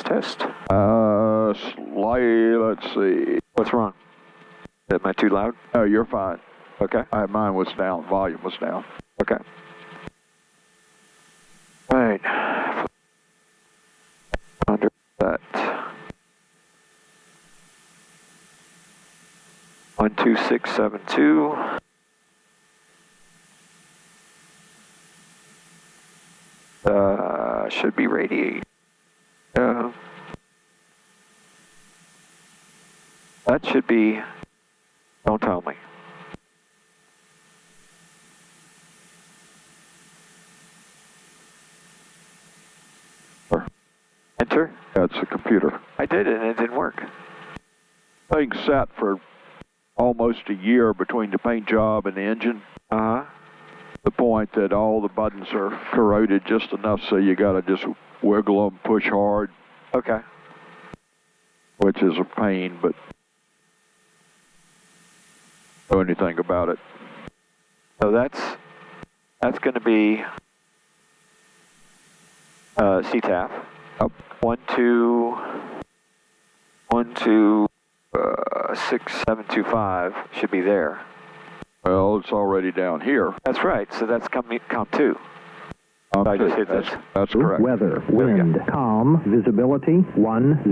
Test. Let's see. What's wrong? Am I too loud? No, you're fine. Okay. Mine was down. Volume was down. Okay. All right. Under that. 12672. Should be radiate. That should be. Don't tell me. Enter? That's the computer. I did it and it didn't work. Thing sat for almost a year between the paint job and the engine. Uh-huh. The point that all the buttons are corroded just enough so you gotta just wiggle them, push hard. Okay. Which is a pain, but do anything about it. So that's going to be CTAF. Yep. 126.725 should be there. Well, it's already down here. That's right. So that's COM 2. I just hit this. That's correct. Weather, wind, calm, visibility 10,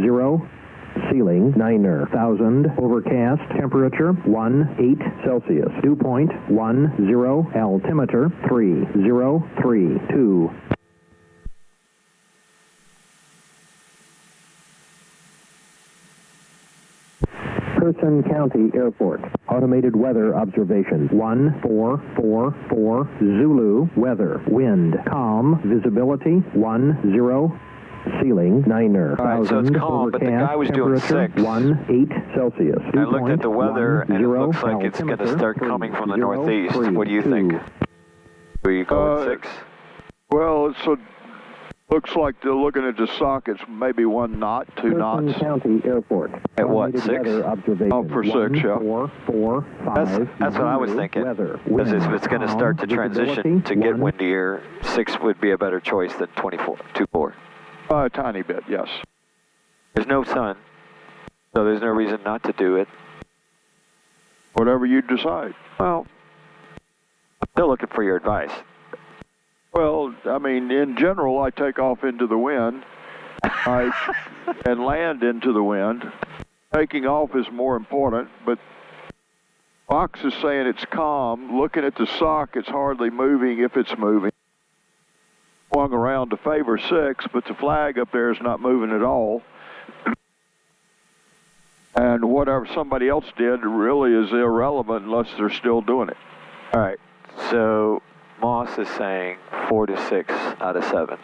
ceiling 9,000, overcast, temperature 18 Celsius, dew point 10, altimeter 3032. Person County Airport. Automated weather observation. 1444 Zulu. Weather. Wind. Calm. Visibility 10. Ceiling 9,000. All right, so it's calm, but the guy was doing 6. 18 Celsius. I looked at the weather, and it looks like it's going to start coming from the northeast. What do you think? Will you go with 6? Well, looks like they're looking at the sockets, maybe 1 knot, 2 knots. County Airport. At what, 6? Oh, for 6, yeah. 4, 5. That's what I was thinking. Because if it's going to start to transition to get windier, 6 would be a better choice than 24. A tiny bit, yes. There's no sun, so there's no reason not to do it. Whatever you decide. Well, I'm still looking for your advice. Well, I mean, in general, I take off into the wind and land into the wind. Taking off is more important, but Fox is saying it's calm. Looking at the sock, it's hardly moving if it's moving. Swung around to favor 6, but the flag up there is not moving at all. And whatever somebody else did really is irrelevant unless they're still doing it. All right, so Moss is saying 4 to 6 out of 7.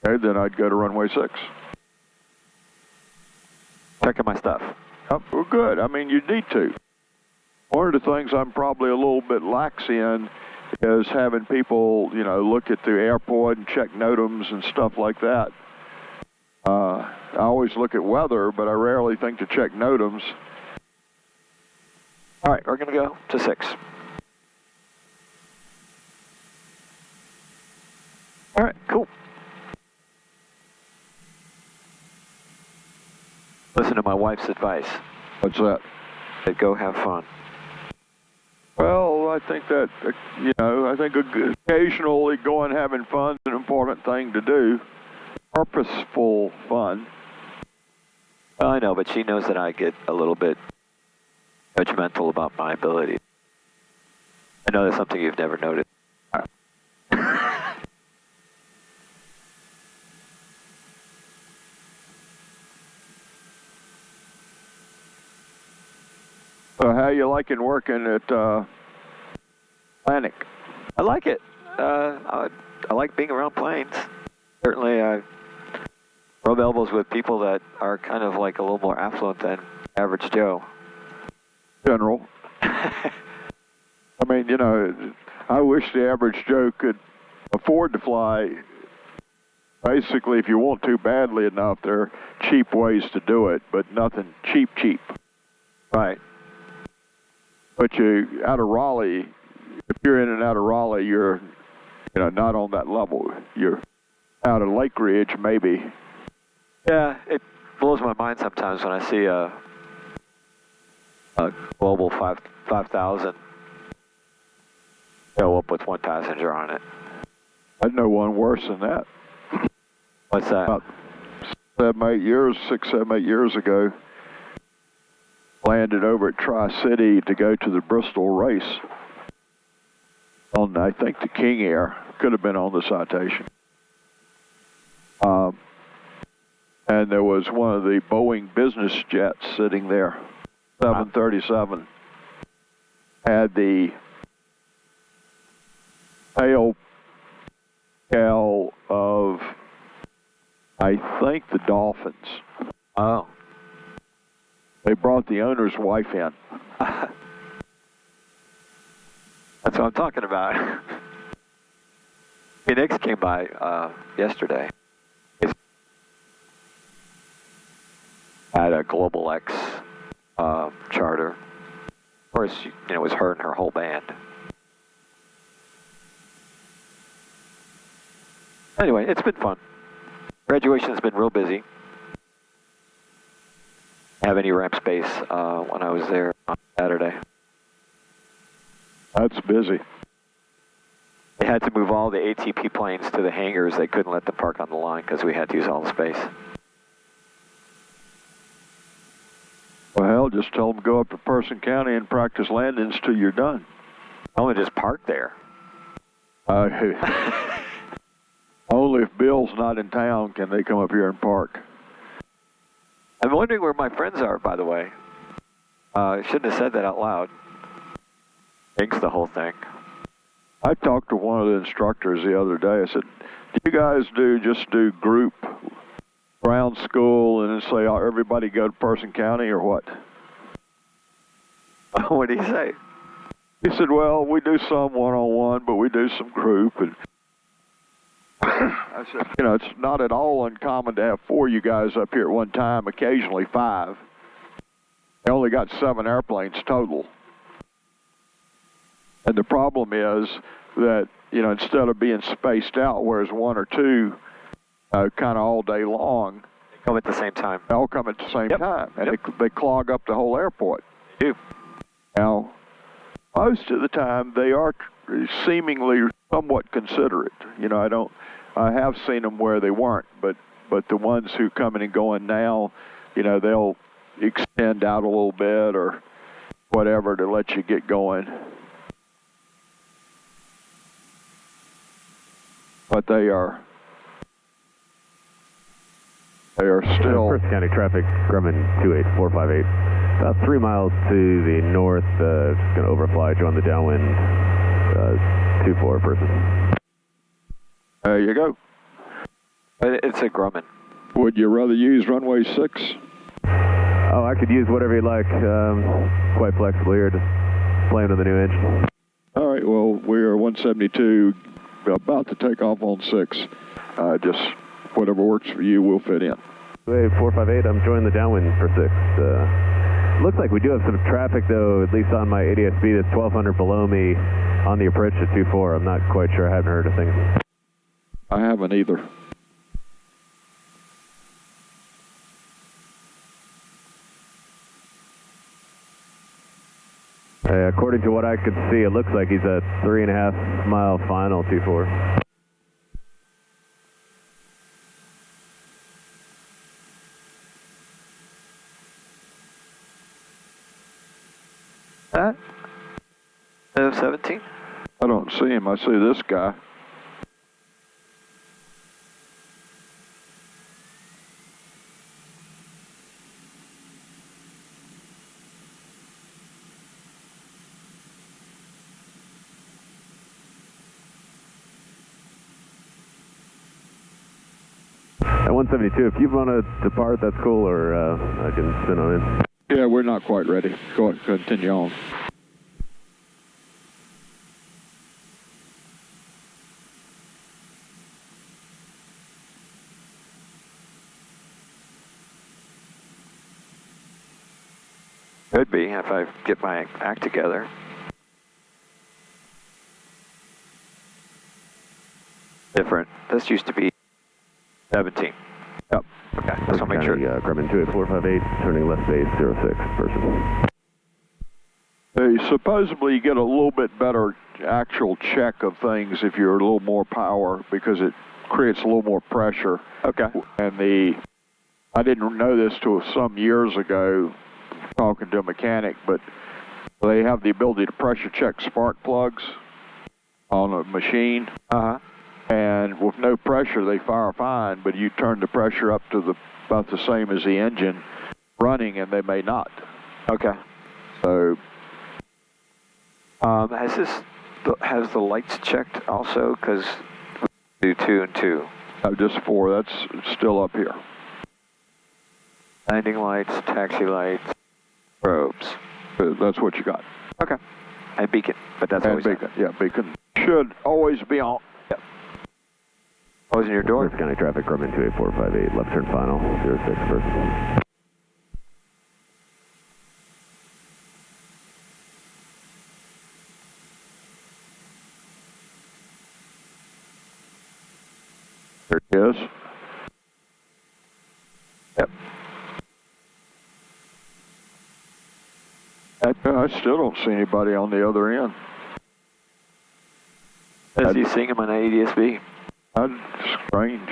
Okay, then I'd go to runway 6. Checking my stuff. Oh, well, good. I mean, you need to. One of the things I'm probably a little bit lax in is having people, look at the airport and check NOTAMs and stuff like that. I always look at weather, but I rarely think to check NOTAMs. All right, we're going to go to 6. All right, cool. Listen to my wife's advice. What's that? That go have fun. Well, I think that, I think occasionally going having fun is an important thing to do. Purposeful fun. Well, I know, but she knows that I get a little bit judgmental about my ability. I know that's something you've never noticed. So how you liking working at Atlantic? I like it. I like being around planes. Certainly, I rub elbows with people that are kind of like a little more affluent than average Joe. General. I mean, I wish the average Joe could afford to fly. Basically, if you want to badly enough, there are cheap ways to do it, but nothing cheap. Right. But out of Raleigh, if you're in and out of Raleigh, you're not on that level. You're out of Lake Ridge, maybe. Yeah, it blows my mind sometimes when I see a Global 5000 go up with one passenger on it. I know one worse than that. What's that? About 6, 7, 8 years ago, landed over at Tri-City to go to the Bristol race on, I think, the King Air. Could have been on the Citation. And there was one of the Boeing business jets sitting there, 737. Had the tail cow of, I think, the Dolphins. Oh. They brought the owner's wife in. That's what I'm talking about. Phoenix came by yesterday. Had a Global X charter. Of course, it was her and her whole band. Anyway, it's been fun. Graduation's been real busy. Have any ramp space when I was there on Saturday. That's busy. They had to move all the ATP planes to the hangars. They couldn't let them park on the line because we had to use all the space. Well, hell, just tell them to go up to Person County and practice landings till you're done. I'm going to just park there. Only if Bill's not in town can they come up here and park. I'm wondering where my friends are, by the way. I shouldn't have said that out loud. Jinx the whole thing. I talked to one of the instructors the other day. I said, do you guys just do group ground school and then say, oh, everybody go to Person County or what? What did he say? He said, well, we do some one-on-one, but we do some group. And I said, it's not at all uncommon to have 4 of you guys up here at one time, occasionally 5. They only got 7 airplanes total. And the problem is that, instead of being spaced out, whereas 1 or 2 kind of all day long, They come at the same time. they all come at the same time. And they clog up the whole airport. They do. Now, most of the time, they are seemingly somewhat considerate. I have seen them where they weren't, but the ones who coming and going now, they'll extend out a little bit or whatever to let you get going. But they are still. Person County traffic, Grumman 28458. About 3 miles to the north, just going to overfly, join the downwind, 24 person. There you go. But it's a Grumman. Would you rather use runway 6? Oh, I could use whatever you like. Quite flexible here, just playing with the new engine. All right, well, we are 172, about to take off on 6. Just whatever works for you, we'll fit in. 458, I'm joining the downwind for 6. Looks like we do have some traffic, though, at least on my ADS-B that's 1,200 below me on the approach to 24. I'm not quite sure. I haven't heard a thing. I haven't either. According to what I could see, it looks like he's a 3.5 mile final 24. That? 17? I don't see him. I see this guy. At 172, if you want to depart, that's cool, or I can spin on in. Yeah, we're not quite ready. Go ahead, continue on. Could be if I get my act together. different. This used to be 17. Yep. Okay, just want to make sure. Grumman 28458, turning left base 06, person. Supposedly you get a little bit better actual check of things if you're a little more power because it creates a little more pressure. Okay. And I didn't know this till some years ago talking to a mechanic, but they have the ability to pressure check spark plugs on a machine. Uh-huh. And with no pressure, they fire fine, but you turn the pressure up to about the same as the engine running, and they may not. Okay. So, has the lights checked also? Because we do 2 and 2. just 4. That's still up here. Landing lights, taxi lights, probes. That's what you got. Okay. And beacon, but that's And always beacon. Yeah, beacon should always be on. Yep. Closing your door. North County traffic, Grumman 28458, left turn final, 06, person. There it is. Yep. I still don't see anybody on the other end. As you seeing him on ADSB? That's strange.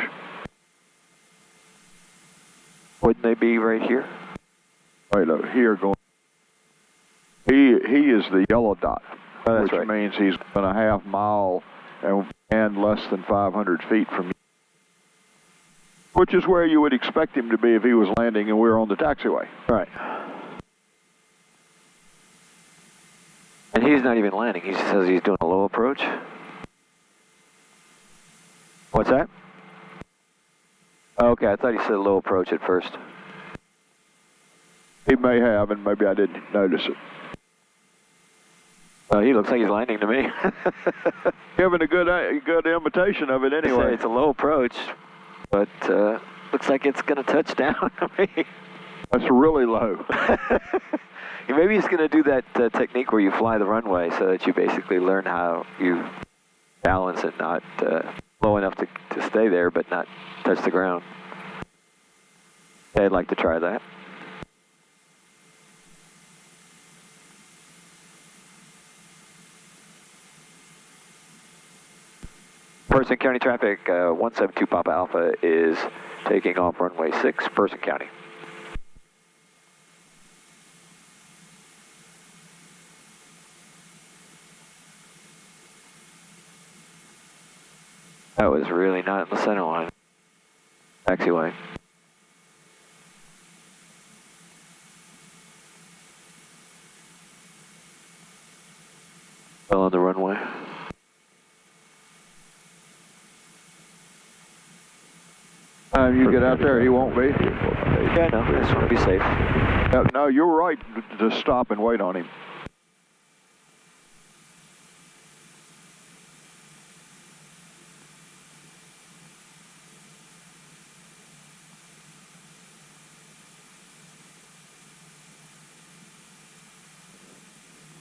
Wouldn't they be right here? Right over here going. He is the yellow dot, Oh, that's which right. means he's been a half mile and less than 500 feet from you. Which is where you would expect him to be if he was landing and we were on the taxiway. Right. And he's not even landing. He says he's doing a low approach. What's that? Okay, I thought he said low approach at first. He may have, and maybe I didn't notice it. He looks like he's landing to me. Giving a good imitation of it anyway. It's a low approach, but looks like it's going to touch down to me. That's really low. Maybe he's going to do that technique where you fly the runway so that you basically learn how you balance it, not low enough to stay there, but not touch the ground. I'd like to try that. Person County traffic, 172 Papa Alpha is taking off runway 6, Person County. That was really not in the center line. Taxiway. Still on the runway. Time you get out there, he won't be. Yeah, no, I just want to be safe. No, you're right to stop and wait on him.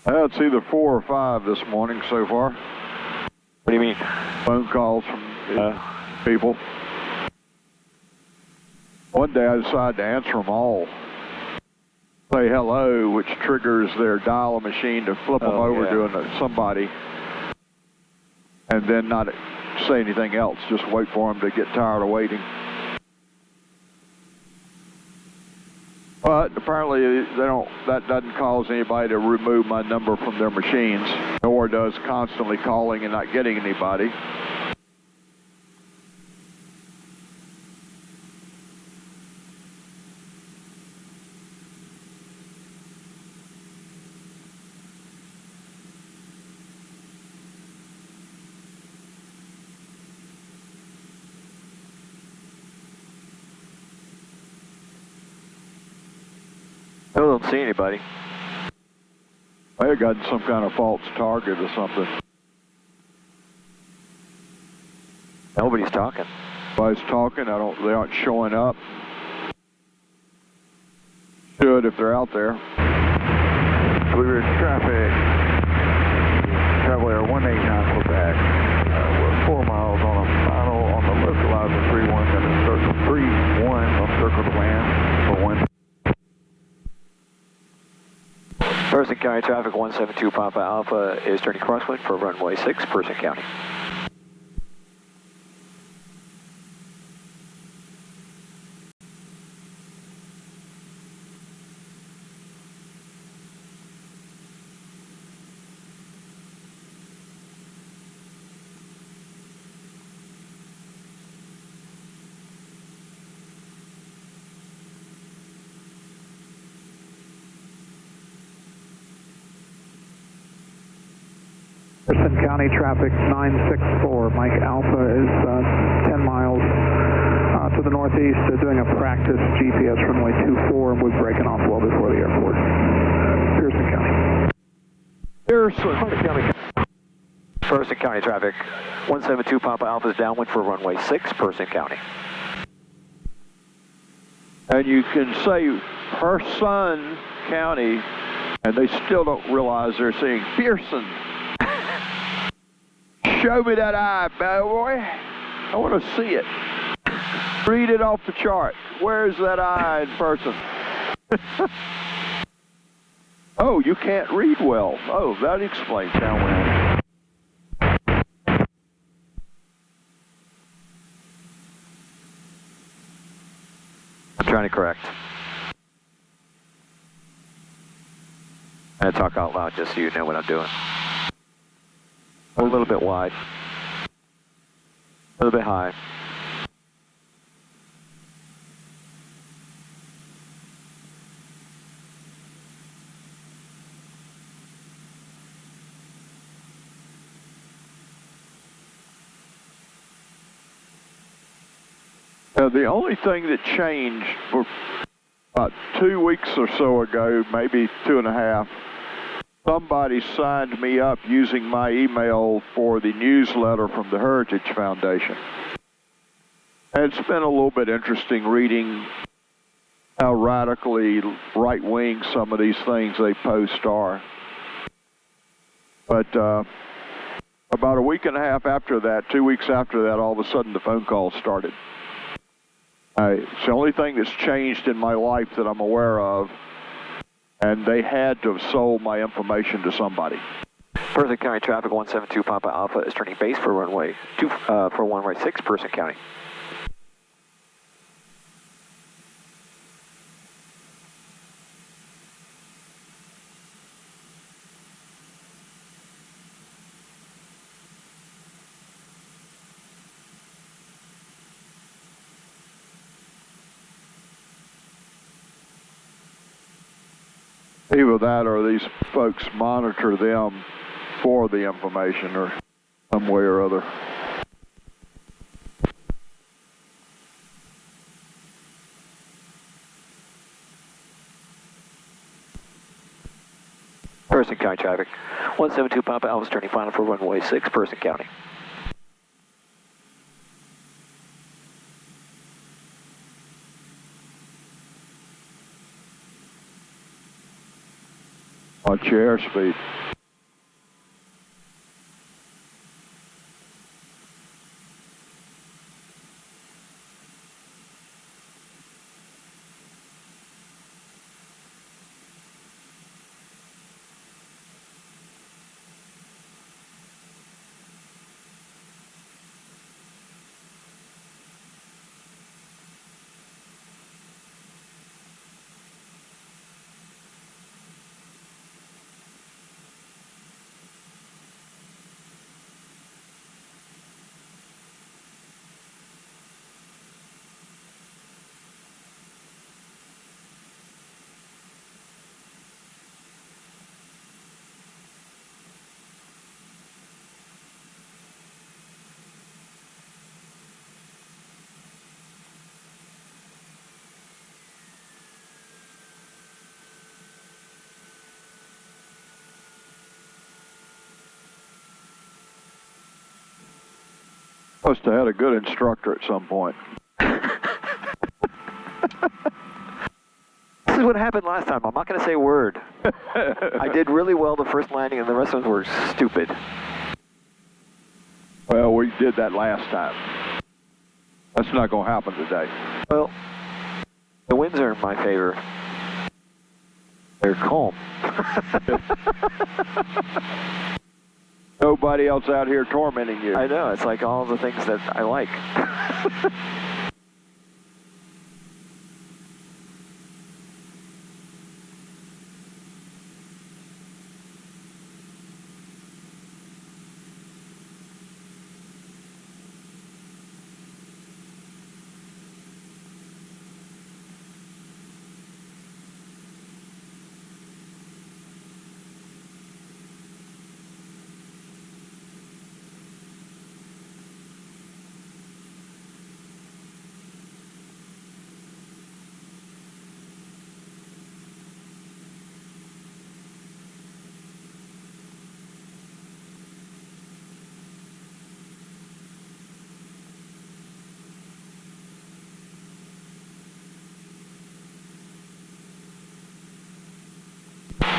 It's either 4 or 5 this morning so far. What do you mean? Phone calls from people. One day I decided to answer them all. Say hello, which triggers their dial machine to flip them over to somebody. And then not say anything else, just wait for them to get tired of waiting. But apparently that doesn't cause anybody to remove my number from their machines, nor does constantly calling and not getting anybody. I don't see anybody. They have gotten some kind of false target or something. Nobody's talking. Nobody's talking. They aren't showing up. Should if they're out there. Blue Ridge traffic. Traveler 189 Quebec. We're 4 miles on a on the localizer 31, going to circle 31 on circle to land for 1. Person County traffic 172 Papa Alpha is turning crosswind for runway 6, Person County. Person County traffic 964, Mike Alpha is 10 miles to the northeast, doing a practice GPS runway 24, and we're breaking off well before the airport. Pearson County. Person County traffic 172 Papa Alpha is downwind for runway 6, Person County. And you can say Person County, and they still don't realize they're saying Pearson. Show me that eye, boy. I want to see it. Read it off the chart. Where's that eye in person? Oh, you can't read well. Oh, that explains downwind. I'm trying to correct. I talk out loud just so you know what I'm doing. A little bit wide. A little bit high. The only thing that changed for about 2 weeks or so ago, maybe 2.5, somebody signed me up using my email for the newsletter from the Heritage Foundation. And it's been a little bit interesting reading how radically right-wing some of these things they post are. But about a week and a half after that, 2 weeks after that, all of a sudden the phone calls started. It's the only thing that's changed in my life that I'm aware of, and they had to have sold my information to somebody. Person County traffic 172 Papa Alpha is turning base for runway 2 for runway 6, Person County. Either that or these folks monitor them for the information or some way or other. Person County traffic 172 Papa Alpha is turning final for runway 6, Person County. Watch your airspeed. Must have had a good instructor at some point. This is what happened last time. I'm not going to say a word. I did really well the first landing, and the rest of them were stupid. Well, we did that last time. That's not going to happen today. Well, the winds are in my favor. They're calm. Nobody else out here tormenting you. I know, it's like all the things that I like.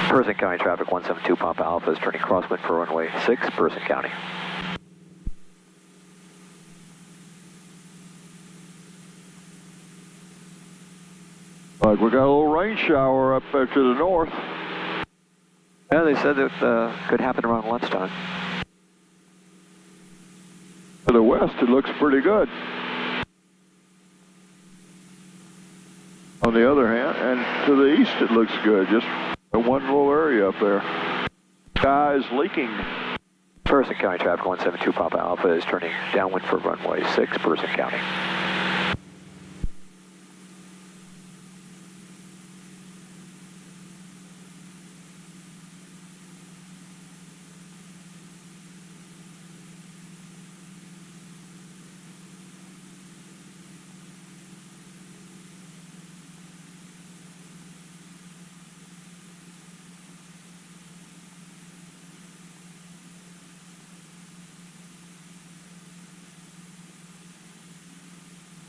Person County traffic 172 Papa Alpha is turning crosswind for runway 6, Person County. Like we got a little rain shower up there to the north. Yeah, they said it could happen around lunchtime. To the west, it looks pretty good. On the other hand, and to the east, it looks good. Just one little area up there. Sky is leaking. Person County traffic 172 Papa Alpha is turning downwind for runway 6, Person County.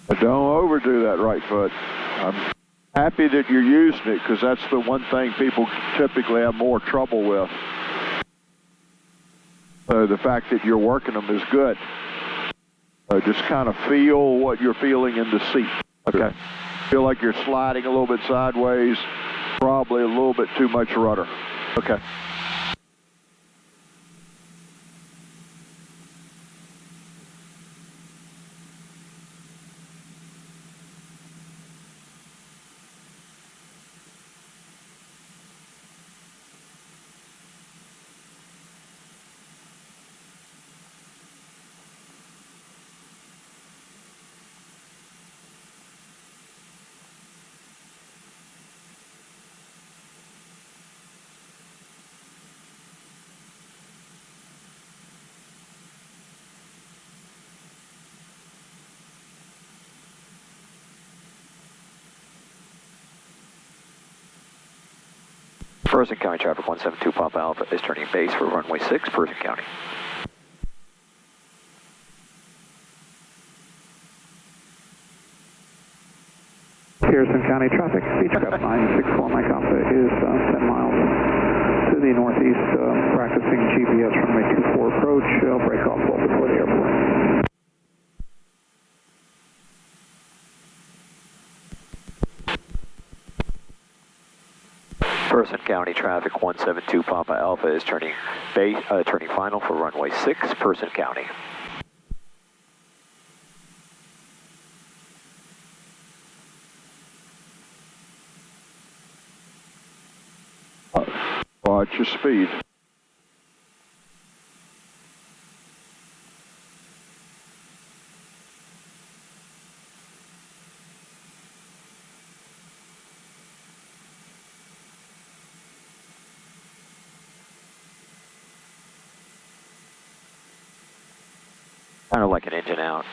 But don't overdo that right foot. I'm happy that you're using it because that's the one thing people typically have more trouble with. So the fact that you're working them is good. So just kind of feel what you're feeling in the seat. Okay. Feel like you're sliding a little bit sideways, probably a little bit too much rudder. Okay. Person County traffic 172 Papa Alpha is turning base for runway 6, Person County. Pearson County traffic, Beechcraft 964 Mike Alpha is 10 miles to the northeast, practicing GPS runway 24 approach. I'll break off well before the airport. Person County traffic 172 Papa Alpha is turning final for runway 6, Person County. Watch your speed. Kind of like an engine out.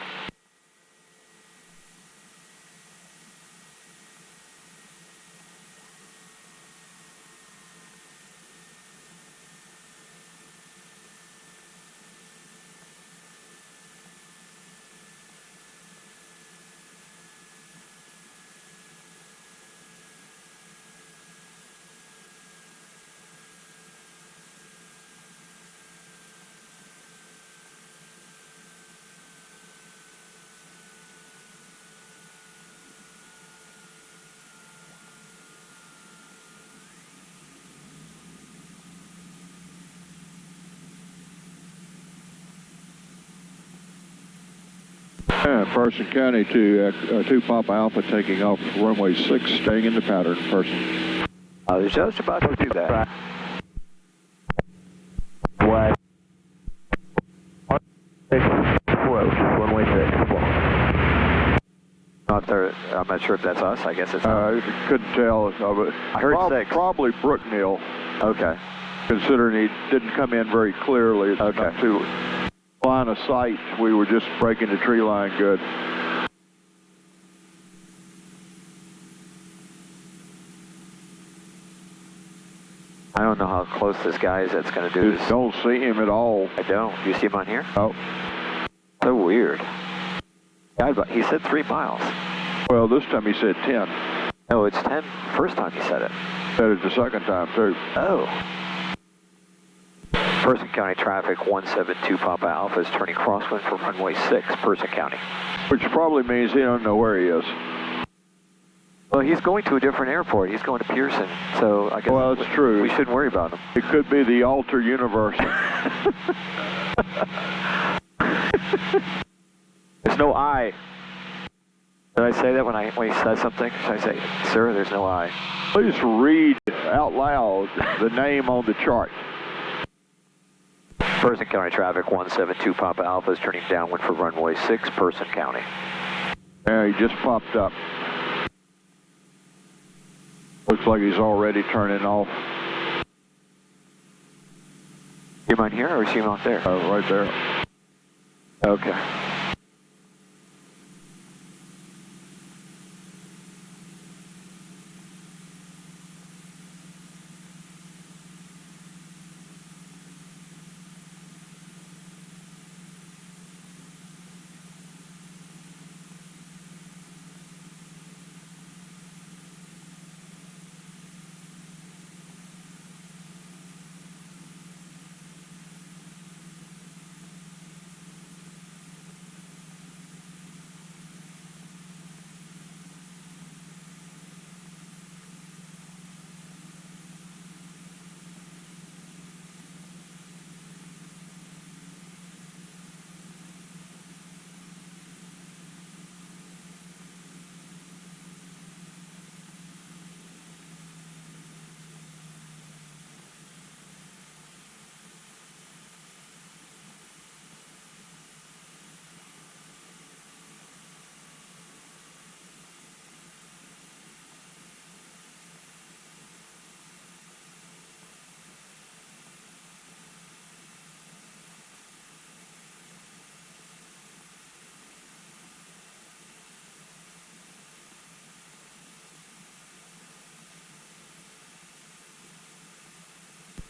Person County to 2 Papa Alpha taking off runway 6, staying in the pattern, Person. I was just about to do that. West. Approach, runway 6. I'm not sure if that's us. I guess it's not. Couldn't tell. I heard 6. Probably Brookneal, Okay. considering he didn't come in very clearly. Okay. Not to line of sight, we were just breaking the tree line good. I don't know how close this guy is that's going to do this. Don't see him at all. I don't. Do you see him on here? Oh. So weird. He said 3 miles. Well, this time he said 10. No, it's 10. First time he said it. Said it the second time, too. Oh. Person County traffic 172 Papa Alpha is turning crosswind for runway 6, Person County. Which probably means he don't know where he is. Well, he's going to a different airport. He's going to Pearson, so I guess Well, that's true. we shouldn't worry about him. It could be the alter universe. There's no I. Did I say that when he said something? Should I say, sir, there's no I? Please read out loud the name on the chart. Person County traffic 172 Papa Alpha is turning downwind for runway 6, Person County. Yeah, he just popped up. Looks like he's already turning off. You mind here or is he out there? Right there. Okay.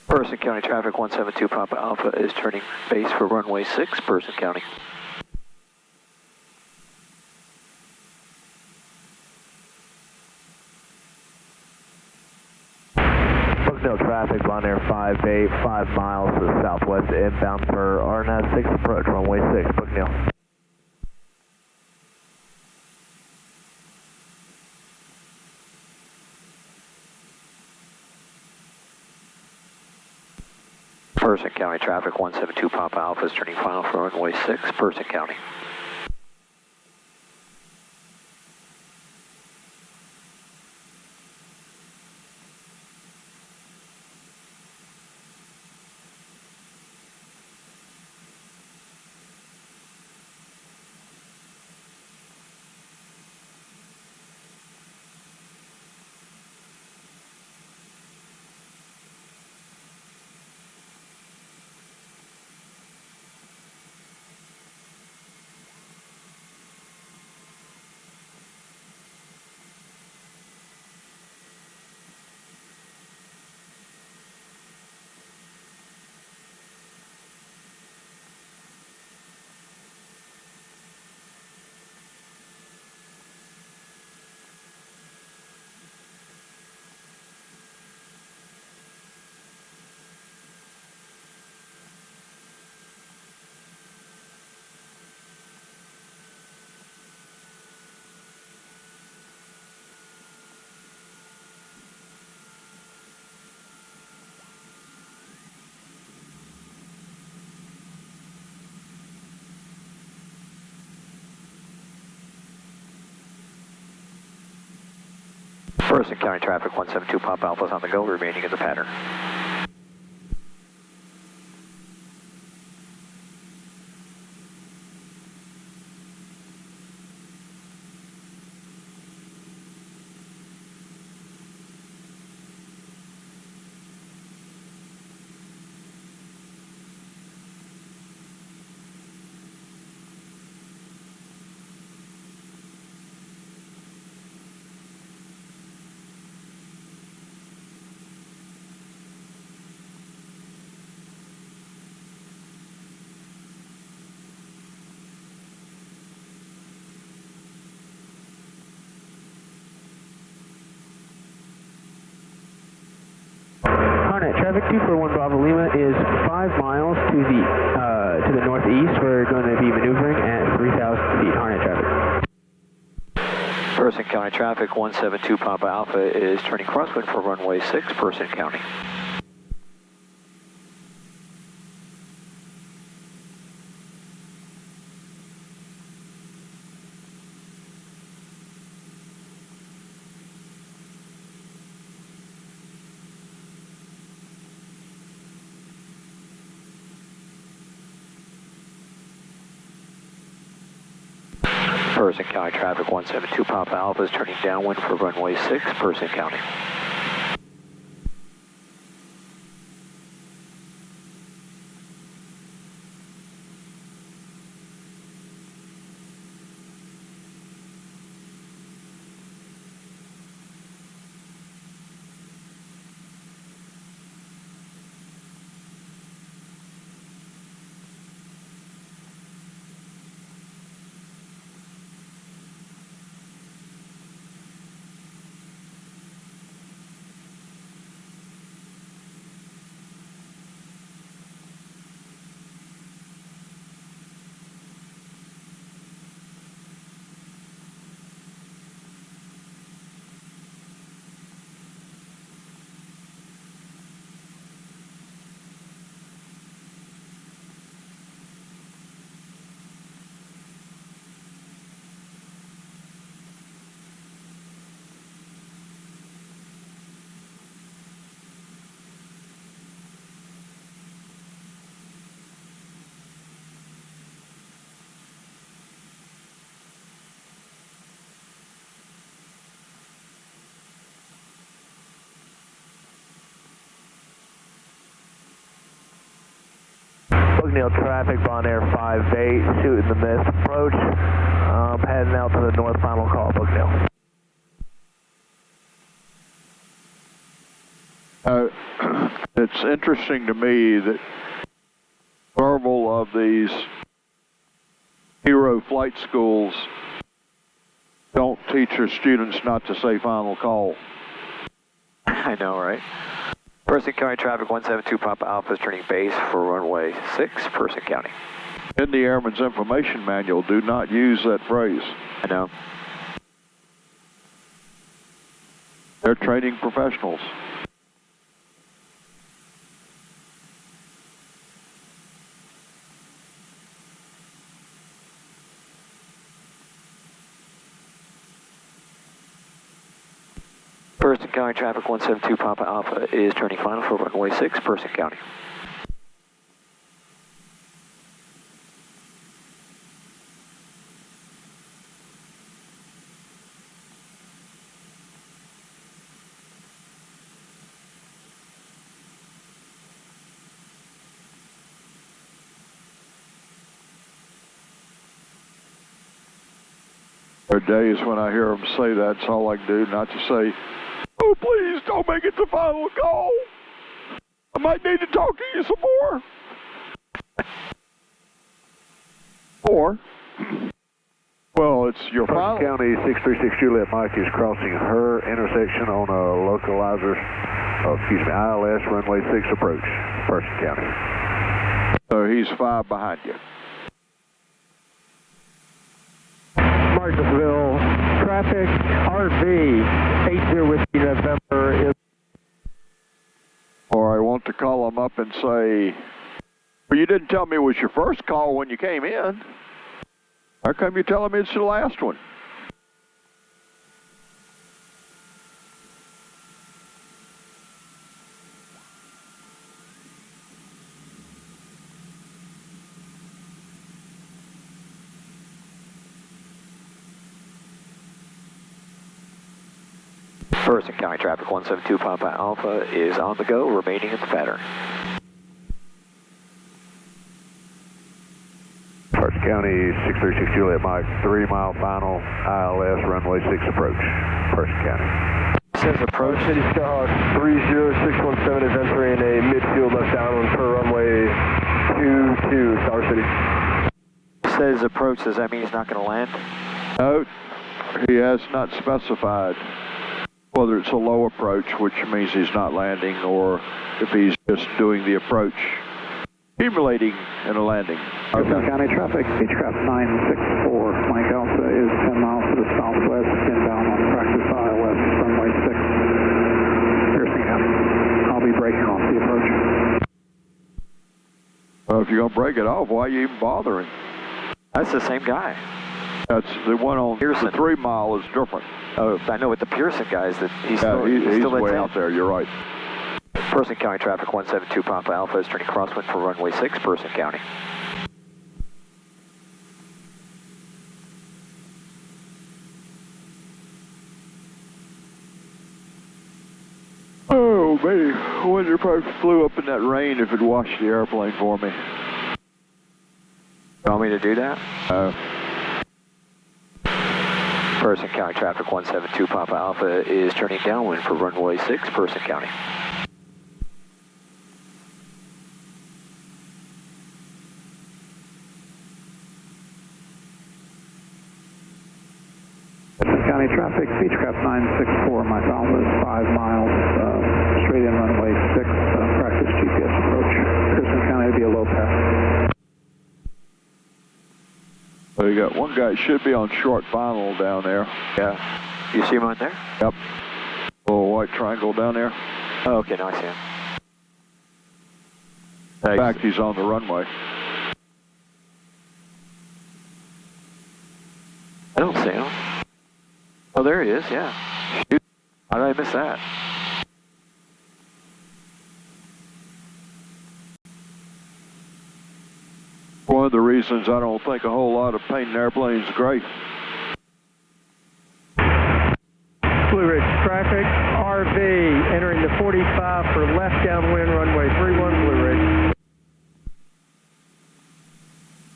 Person County traffic 172 Papa Alpha is turning base for runway 6, Person County. Brookneal traffic, Bonaire 58, 5 miles to the southwest inbound for RNAV 6 approach, runway 6, Brookneal. Person County traffic 172 Papa Alpha is turning final for runway 6, Person County. Person County Traffic 172 Pop Alpha is on the go, remaining in the pattern. Traffic 241 Bravo Lima is 5 miles to the northeast. We're going to be maneuvering at 3,000 feet. Hornet traffic. Person County Traffic 172 Papa Alpha is turning crosswind for runway 6, Person County. Person County Traffic 172 Papa Alpha is turning downwind for runway 6, Person County. Bucknell traffic, Bonaire 58, shooting the mist approach. Heading out to the north, final call, Bucknell. It's interesting to me that several of these hero flight schools don't teach their students not to say final call. I know, right? Person County Traffic 172 Papa Alpha is turning base for runway 6, Person County. In the Airman's Information Manual, do not use that phrase. I know. They're training professionals. Person County Traffic 172 Papa Alpha is turning final for runway 6, Person County. There are days when I hear them say that, it's all I can do, not to say, oh, please don't make it the final call. I might need to talk to you some more. Or, well, it's your final. County 636 Juliet Mike is crossing her intersection on a localizer, ILS runway 6 approach, Person County. So he's 5 behind you. Martinsville traffic, RV 80 Whiskey November is. Or I want to call him up and say, well, you didn't tell me it was your first call when you came in. How come you're telling me it's the last one? Person County Traffic 172 Papa Alpha is on the go, remaining in the pattern. Person County 636 Juliet Mike, 3 mile final, ILS runway 6 approach. Person County. Says approach. City Skyhawk 30617 is entering a midfield left downwind for runway 22, Tower City. Says approach, does that mean he's not going to land? No, he has not specified whether it's a low approach, which means he's not landing, or if he's just doing the approach, accumulating and a landing. Person County Traffic, Beechcraft 964, Mike Alpha is 10 miles to the southwest, inbound on practice ILS, runway 6, Pearson County. I'll be breaking off the approach. Well, if you're going to break it off, why are you even bothering? That's the same guy. That's the one on Pearson. the 3 mile is different. Oh, I know with the Pearson guys that he's Yeah, still, he's still way in out there, you're right. Person County Traffic 172 Papa Alpha is turning crosswind for runway 6, Person County. Oh, man, I wonder if I flew up in that rain if it washed the airplane for me. You want me to do that? Uh, Person County Traffic 172 Papa Alpha is turning downwind for runway 6, Person County. Person County Traffic, Beechcraft 964, Mike Alpha is 5 miles, straight in runway 6, practice GPS approach. Pearson County will be a low pass. so you got one guy should be on short final down there. Yeah. You see him on there? Yep. Little white triangle down there. Oh, okay, now I see him. In fact, he's on the runway. I don't see him. Oh, there he is, yeah. Shoot. How did I miss that? One of the reasons I don't think a whole lot of painting airplanes is great. Blue Ridge traffic, RV entering the 45 for left downwind runway 31 Blue Ridge.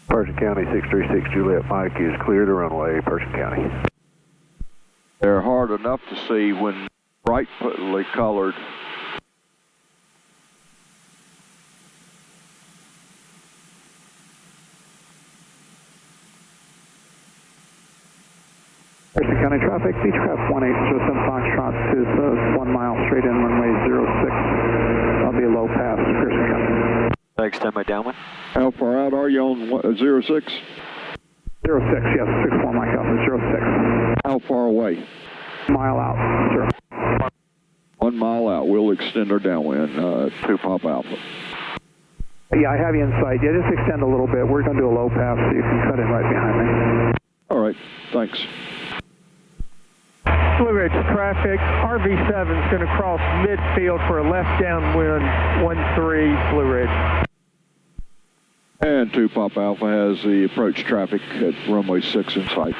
Person County 636 Juliet Mike is clear to runway, Person County. They're hard enough to see when brightly colored. Pearson County Traffic, Beechcraft 1807 Foxtrot is 1 mile straight in runway 06. I'll be a low pass, Pearson County. Did I extend my downwind? How far out are you on 06? 06, yes, 64 Mike Alpha, 06. How far away? Mile out, sir. 1 mile out. We'll extend our downwind to Papa Alpha. Yeah, I have you in sight. Yeah, just extend a little bit. We're going to do a low pass so you can cut in right behind me. All right, thanks. Blue Ridge traffic, RV7 is going to cross midfield for a left downwind 13 Blue Ridge. And 2 Papa Alpha has the approach traffic at runway 6 in sight.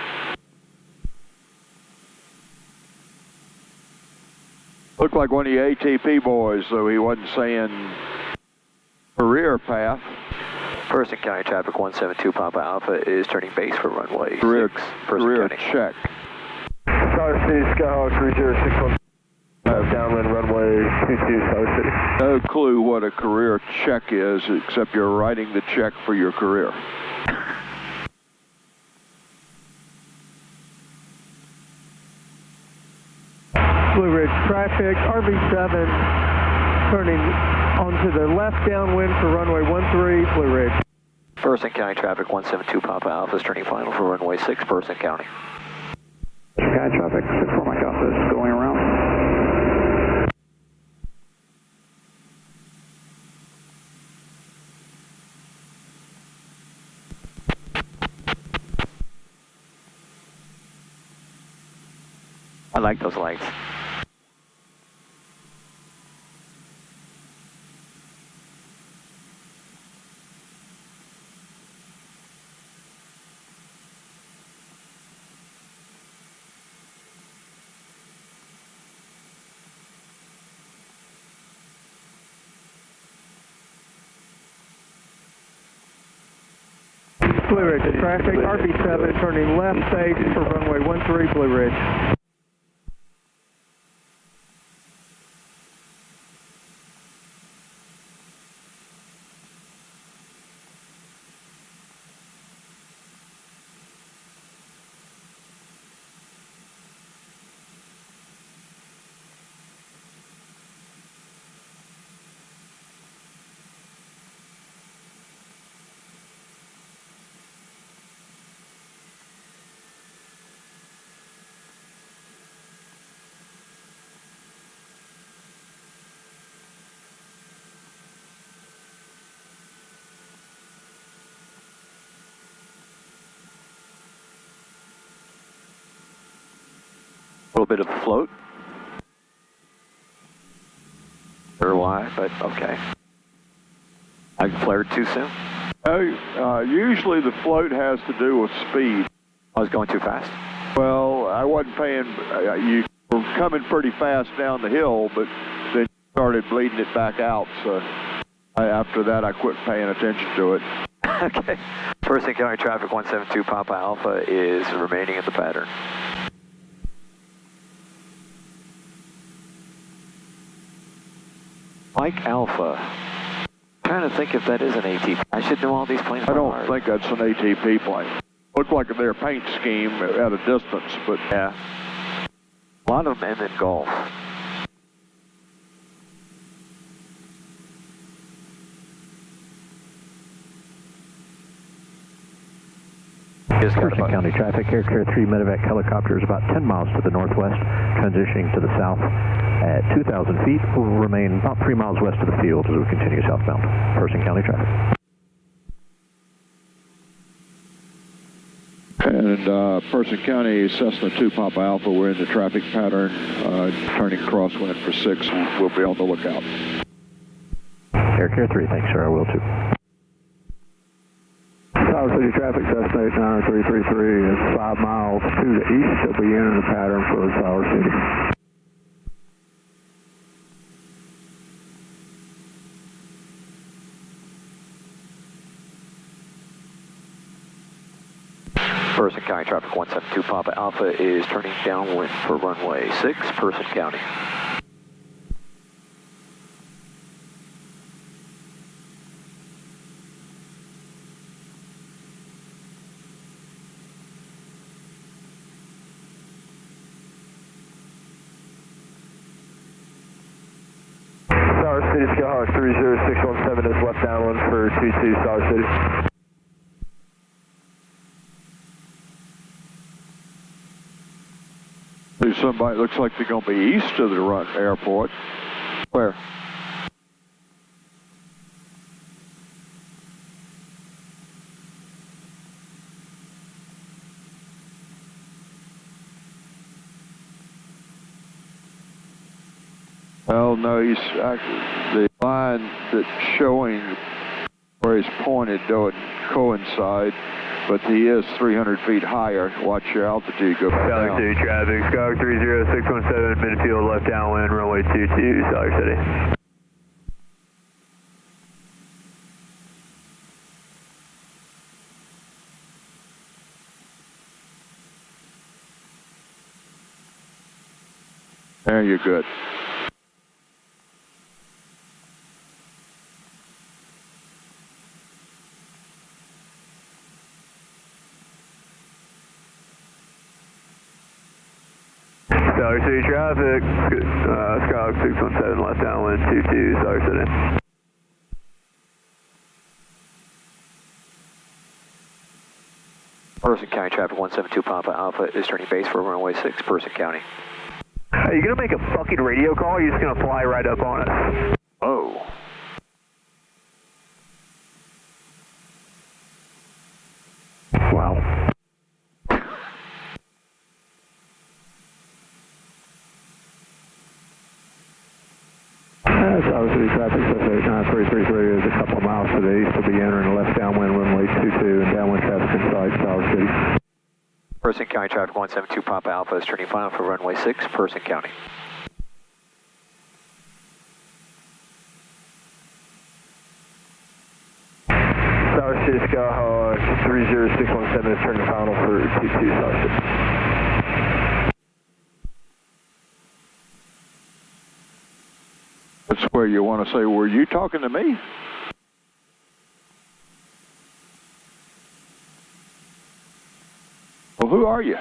Looked like one of the ATP boys, though he wasn't saying career path. Person County Traffic 172 Papa Alpha is turning base for runway Career, 6, Person career County. check. Tower City Skyhawk 30615 downwind runway 22, Tower City. No clue what a career check is, except you're writing the check for your career. Blue Ridge traffic, RV7 turning onto the left downwind for runway 13 Blue Ridge. Person County Traffic 172 Papa Alpha is turning final for runway 6, Person County. Sky traffic, 64 Mike Alpha is going around. I like those lights. Blue Ridge traffic, RB7 turning left base for runway 13, Blue Ridge. A little bit of float. Or why, but okay. I flared too soon? Usually the float has to do with speed. I was going too fast? Well, I wasn't paying, you were coming pretty fast down the hill, but then you started bleeding it back out, so after that I quit paying attention to it. Okay. First County traffic 172 Papa Alpha is remaining in the pattern. Mike Alpha. I'm trying to think if that is an ATP. I should know all these planes. I don't think that's an ATP plane. Looked like their paint scheme at a distance, but yeah. A lot of them end in Gulf. Person County traffic, Air Care 3 medevac helicopter is about 10 miles to the northwest, transitioning to the south at 2,000 feet. Will remain about 3 miles west of the field as we continue southbound. Person County traffic. And Person County, Cessna 2 Papa Alpha, we're in the traffic pattern, turning crosswind for 6. We'll be on the lookout. Air Care 3, thanks sir, I will too. Tower City traffic, Cessna 89333 is 5 miles to the east. They'll be entering the pattern for Tower City. Person County traffic 172 Papa Alpha is turning downwind for runway 6, Person County. Tower City, Skyhawk 30617 is left downwind for 22 Tower City. There's somebody, looks like they're going to be east of the airport. Where? Well, no, he's actually, the line that's showing where he's pointed doesn't coincide, but he is 300 feet higher. Watch your altitude go back down. Tower City traffic, Skyhawk 30617, midfield left downwind, runway 22, Tower City. There, you're good. Tower City traffic, Skyhawk 617 left downwind, 22, Tower City. Person County traffic 172 Papa Alpha is turning base for runway 6, Person County. Are you going to make a fucking radio call or are you just going to fly right up on us? Oh. Wow. Tower City traffic, Cessna 89333 is a couple of miles to the east. Will be entering left downwind, runway 22, and downwind traffic inside Tower City. Person County traffic 172 Papa Alpha is turning final for runway 6, Person County. Tower City Skyhawk 30617 is turning final for 22 Starship. That's where you want to say, were you talking to me? Well, who are you?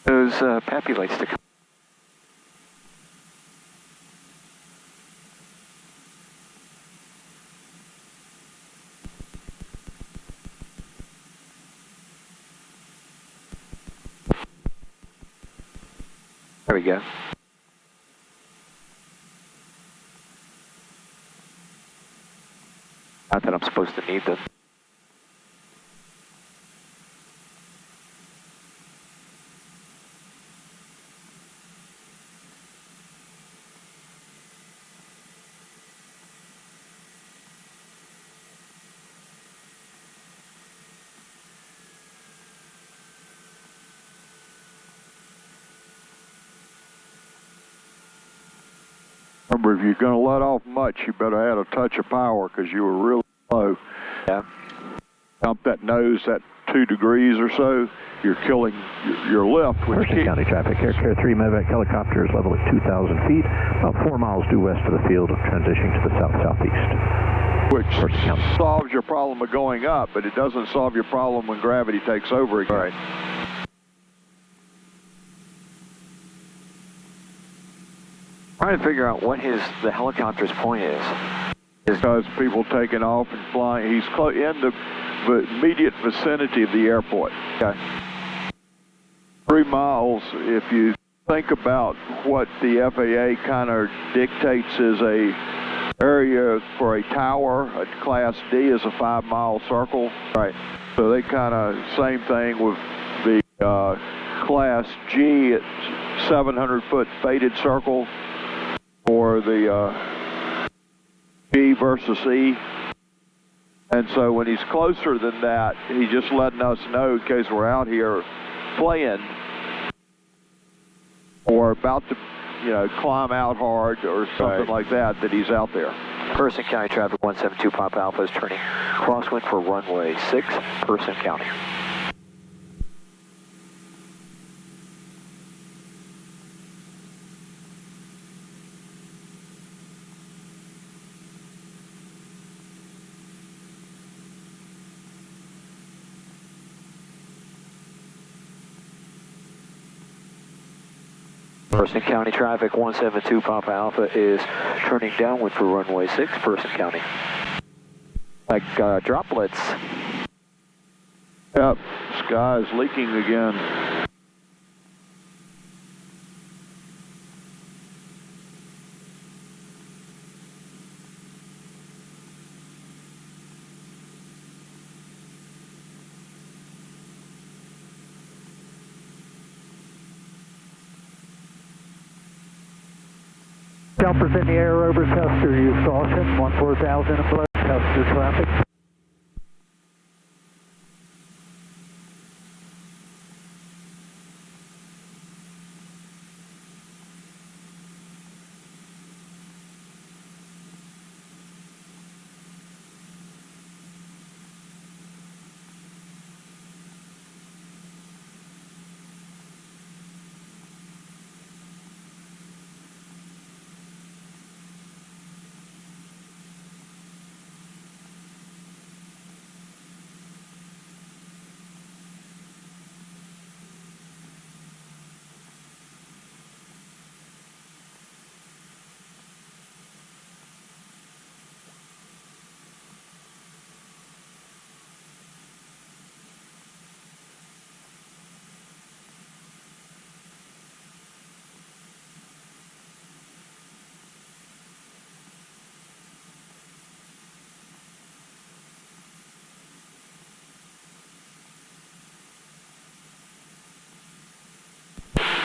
Those Pappy lights to come. There we go. Not that I'm supposed to need them. Remember, if you're going to let off much, you better add a touch of power because you were really low. Yeah. Dump that nose at 2 degrees or so, you're killing your lift. Person County traffic, Air Care 3 medevac helicopter is level at 2,000 feet, about 4 miles due west of the field, transitioning to the south-southeast. Which solves your problem of going up, but it doesn't solve your problem when gravity takes over again. Right. Trying to figure out what the helicopter's point is. Because people taking off and flying, he's in the immediate vicinity of the airport. Okay. 3 miles, if you think about what the FAA kind of dictates is a area for a tower, a Class D is a 5-mile circle. Right. So they kind of, same thing with the Class G, it's 700-foot faded circle for the G versus E. And so when he's closer than that, he's just letting us know in case we're out here playing or about to, climb out hard or something like that, that he's out there. Person County traffic 172 Papa Alpha is turning crosswind for runway 6, Person County. Person County traffic 172 Papa Alpha is turning downwind for runway 6, Person County. Like droplets. Yep, sky is leaking again. Jumpers in the air over Custer, use caution, 14,000 and below Custer traffic.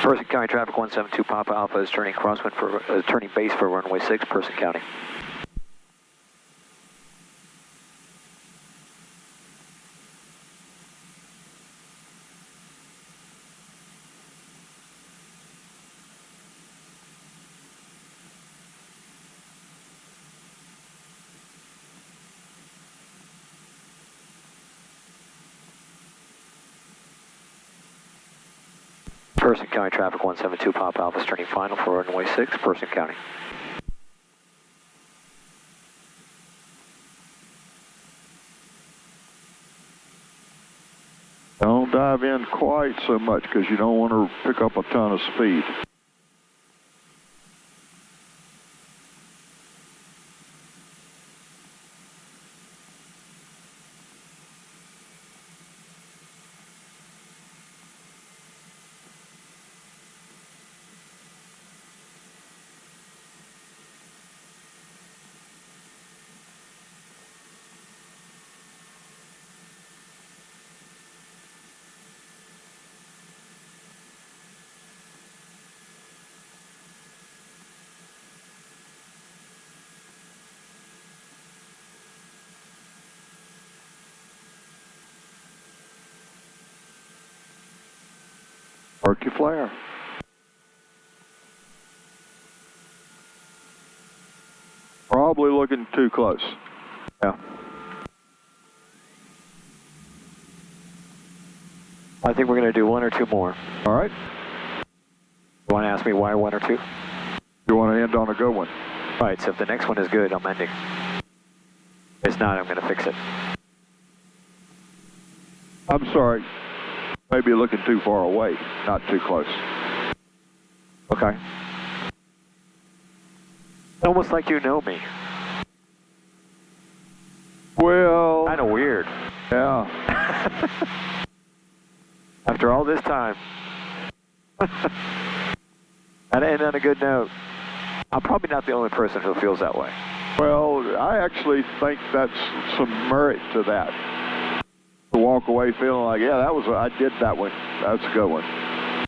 Person County traffic 172 Papa Alpha is turning crosswind for turning base for runway 6, Person County. Person County Traffic 172 Papa Alpha, turning final for runway 6, Person County. Don't dive in quite so much because you don't want to pick up a ton of speed. Work your flare. Probably looking too close. Yeah. I think we're going to do 1 or 2 more. All right. You want to ask me why 1 or 2? You want to end on a good one. Right, so if the next one is good, I'm ending. If it's not, I'm going to fix it. I'm sorry. Maybe looking too far away, not too close. Okay. Almost like you know me. Well... Kind of weird. Yeah. After all this time. And end on a good note. I'm probably not the only person who feels that way. Well, I actually think that's some merit to that. To walk away feeling like, yeah, I did that one. That's a good one. I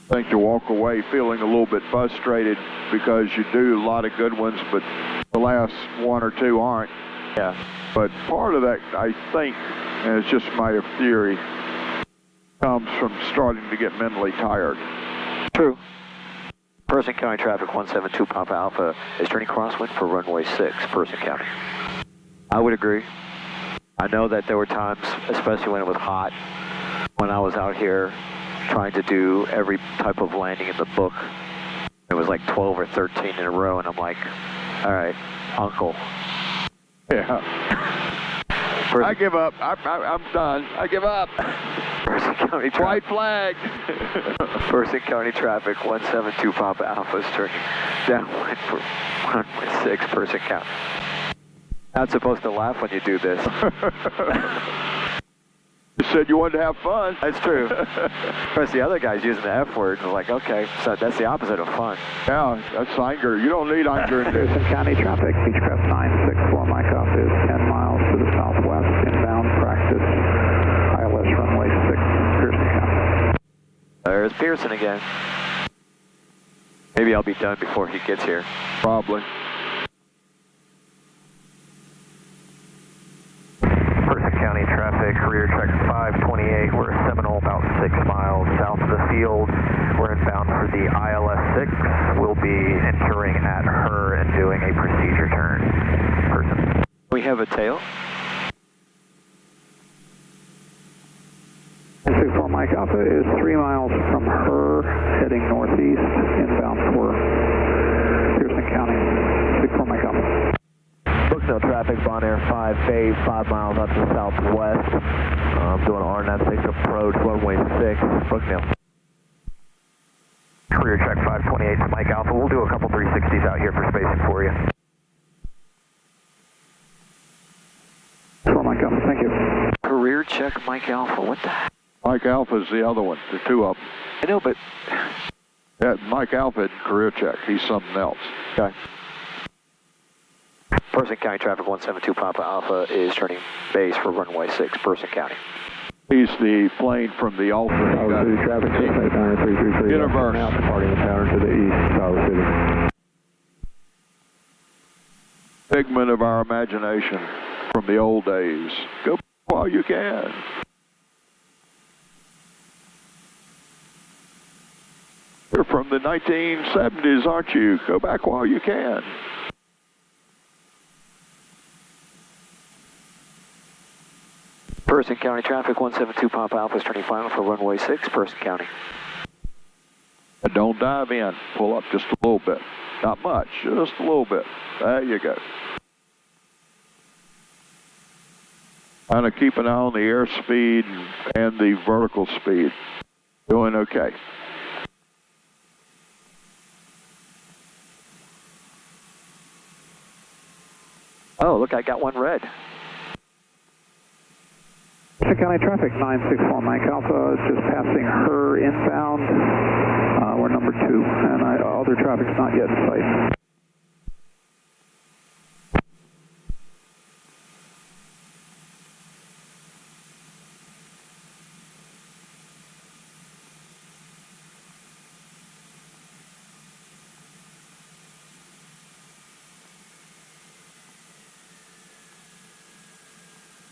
think to walk away feeling a little bit frustrated because you do a lot of good ones, but the last 1 or 2 aren't. Yeah. But part of that, I think, and it's just my theory, comes from starting to get mentally tired. True. Person County Traffic 172 Papa Alpha is turning crosswind for runway 6, Person County. I would agree. I know that there were times, especially when it was hot, when I was out here trying to do every type of landing in the book. It was like 12 or 13 in a row, and I'm like, all right, uncle. Yeah. I give up. I'm done. I give up. Person County Traffic. White flag. Person County Traffic 172 Papa Alpha is turning downwind for runway 6, Person County. Not supposed to laugh when you do this. You said you wanted to have fun. That's true. Of course, the other guy's using the F word, and I'm like, okay, so that's the opposite of fun. Yeah, that's anger. You don't need anger in this. Pearson County Traffic, Beechcraft 964, Mike Alpha is 10 miles to the southwest, inbound practice, ILS runway 6, Pearson County. There's Pearson again. Maybe I'll be done before he gets here. Probably. County Traffic, career check 528. We're at Seminole, about 6 miles south of the field. We're inbound for the ILS 6. We'll be entering at her and doing a procedure turn. Person. We have a tail. 64 Mike Alpha is 3 miles from her, heading northeast, inbound for Pearson County. 64 Mike Alpha. Brookdale traffic, Bonaire 58, 5 miles out to the southwest. Doing RNAV 6 approach, runway 6, Brookdale. Career check 528 to Mike Alpha. We'll do a couple 360s out here for spacing for you. For Mike Alpha, thank you. Career check Mike Alpha, what the heck? Mike Alpha's the other one, the 2 of them. I know, but... Yeah, Mike Alpha had career check. He's something else. Okay. Person County Traffic 172 Papa Alpha is turning base for runway 6, Person County. He's the plane from the Alpha. Traffic 689-333. Universe. Now departing the tower to the east, Tower City. Figment of our imagination from the old days. Go while you can. You're from the 1970s, aren't you? Go back while you can. Person County traffic, 172 Papa Alpha is turning final for runway 6, Person County. And don't dive in. Pull up just a little bit. Not much, just a little bit. There you go. Kind of keep an eye on the airspeed and the vertical speed. Doing okay. Oh, look, I got one red. Person County traffic, 964 Mike Alpha is just passing her inbound. We're number 2, and other traffic's not yet in sight.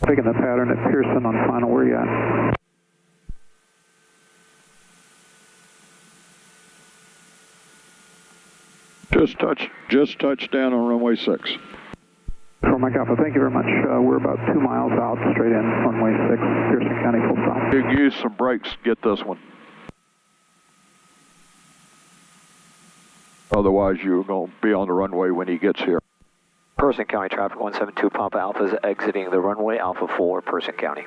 Taking the pattern at Pearson on final, where you at? Just touched down on runway 6. Mike Alpha, thank you very much. We're about 2 miles out, straight in, runway 6, Pearson County, full stop. You can use some brakes to get this one. Otherwise, you're going to be on the runway when he gets here. Person County traffic, 172 Papa Alpha is exiting the runway, Alpha 4, Person County.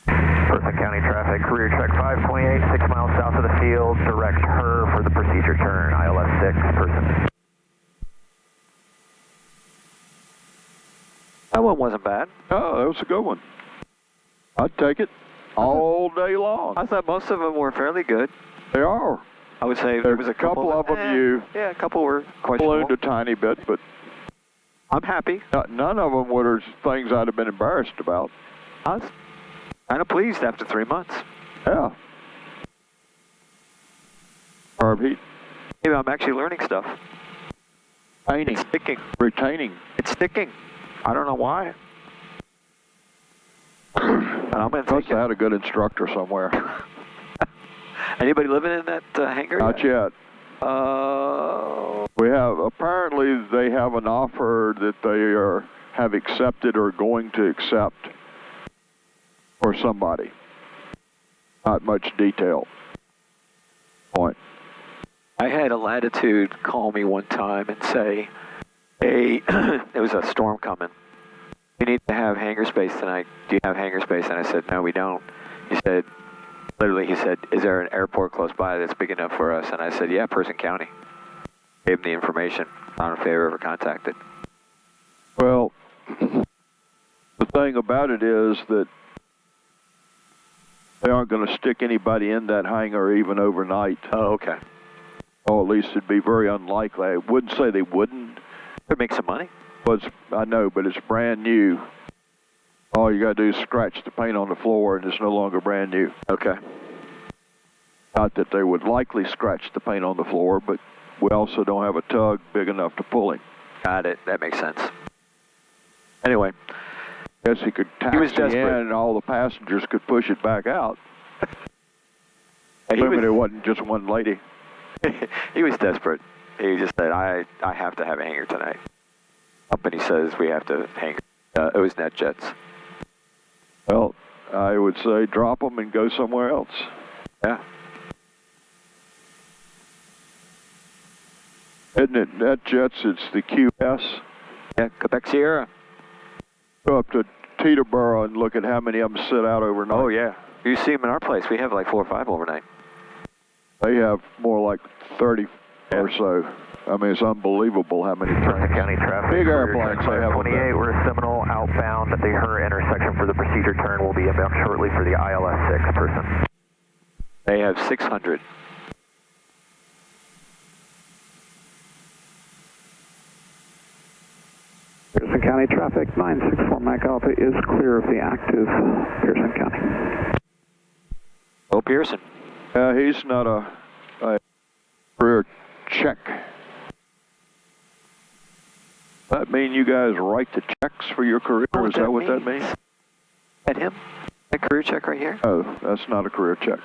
Person County traffic, career check 528, 6 miles south of the field, direct her for the procedure turn, ILS 6, Person. That one wasn't bad. Oh, that was a good one. I'd take it all day long. I thought most of them were fairly good. They are. I would say there was a couple of them yeah, a couple were ballooned questionable. a tiny bit, but I'm happy. None of them were things I'd have been embarrassed about. I was kind of pleased after 3 months. Yeah. Carb heat. Maybe I'm actually learning stuff. Painting. It's sticking. Retaining. It's sticking. I don't know why. And I'm going to take it. I had a good instructor somewhere. Anybody living in that hangar? Not yet. We have, apparently they have an offer that they have accepted or going to accept for somebody. Not much detail. Point. I had a Latitude call me one time and say, hey, there was a storm coming. You need to have hangar space tonight. Do you have hangar space? And I said, no, we don't. He said, literally, he said, is there an airport close by that's big enough for us? And I said, yeah, Person County. Gave him the information. I don't know if they were ever contacted. Well, the thing about it is that they aren't going to stick anybody in that hangar even overnight. Oh, okay. Or at least it'd be very unlikely. I wouldn't say they wouldn't. Could make some money. But I know, but it's brand new. All you got to do is scratch the paint on the floor, and it's no longer brand new. Okay. Not that they would likely scratch the paint on the floor, but we also don't have a tug big enough to pull him. Got it. That makes sense. Anyway. Guess he could taxi in, and all the passengers could push it back out. Assuming it wasn't just one lady. He was desperate. He just said, I have to have a hangar tonight. Company says we have to hang. It was NetJets. Well, I would say drop them and go somewhere else. Yeah. Isn't it NetJets? It's the QS. Yeah, Quebec Sierra. Go up to Teterboro and look at how many of them sit out overnight. Oh, yeah. You see them in our place. We have like 4 or 5 overnight. They have more like 30 or so. I mean, it's unbelievable how many Person County traffic. Big airplanes they have. 28, we're Seminole outbound at the Her intersection for the procedure turn. We'll be inbound shortly for the ILS 6 person. They have 600. Pearson County traffic, 964 Mike Alpha is clear of the active Pearson County. Oh, Pearson. He's not a career check. That mean you guys write the checks for your career? Is that what that means? At him? That career check right here? Oh, that's not a career check.